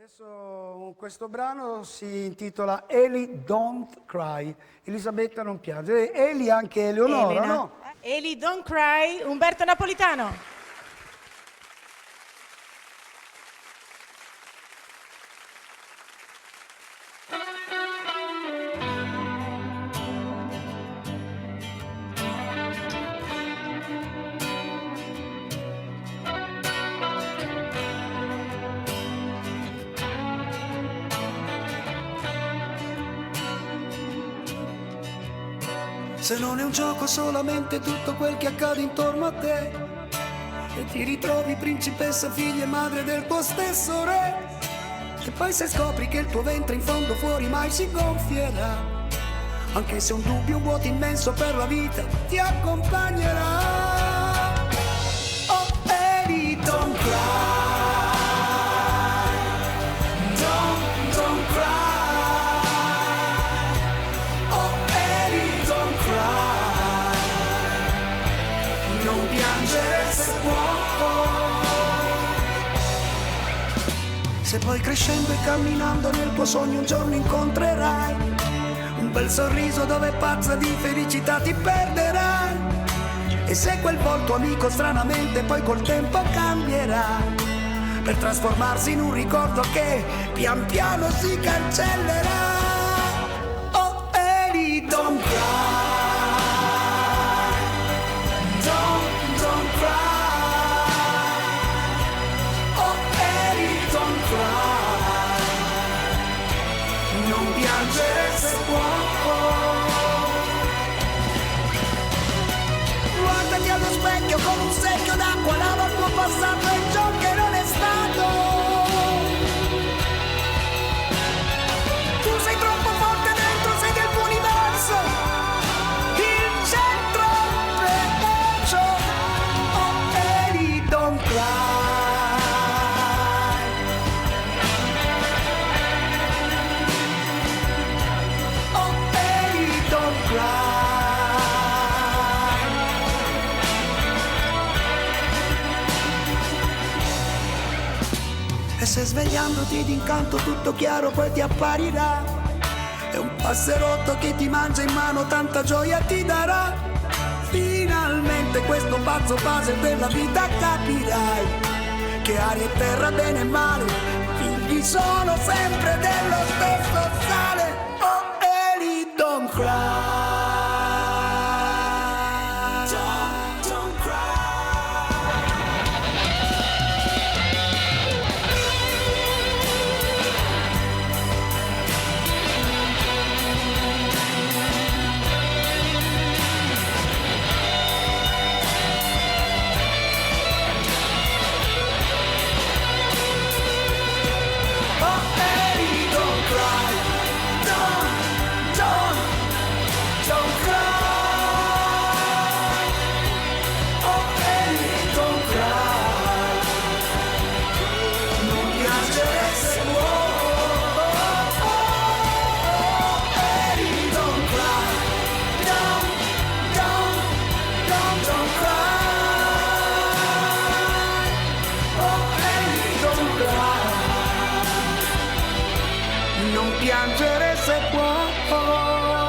Adesso questo brano si intitola Eli Don't Cry. Elisabetta non piange. Eli anche Eleonora, Elena. no? Eli Don't Cry, Umberto Napolitano. Se non è un gioco solamente tutto quel che accade intorno a te e ti ritrovi principessa, figlia e madre del tuo stesso re, e poi se scopri che il tuo ventre in fondo fuori mai si gonfierà, anche se un dubbio, un vuoto immenso per la vita ti accompagnerà. Oh Eli, don't cry. Se poi crescendo e camminando nel tuo sogno un giorno incontrerai un bel sorriso dove pazza di felicità ti perderai, e se quel volto amico stranamente poi col tempo cambierà per trasformarsi in un ricordo che pian piano si cancellerà. Oh Eli, don't cry. Guardati allo specchio con un secchio d'acqua, lava il tuo passato e ciò che non è stato. Tu sei troppo forte dentro, sei del tuo universo, il centro perciò. Oh Eli, don't cry. Oh Eli, don't cry. E se svegliandoti d'incanto tutto chiaro poi ti apparirà, è un passerotto che ti mangia in mano, tanta gioia ti darà. Finalmente questo pazzo puzzle della vita capirai, che aria e terra, bene e male, figli sono sempre dello stesso sale. Oh Eli, don't cry. Non piangere se può.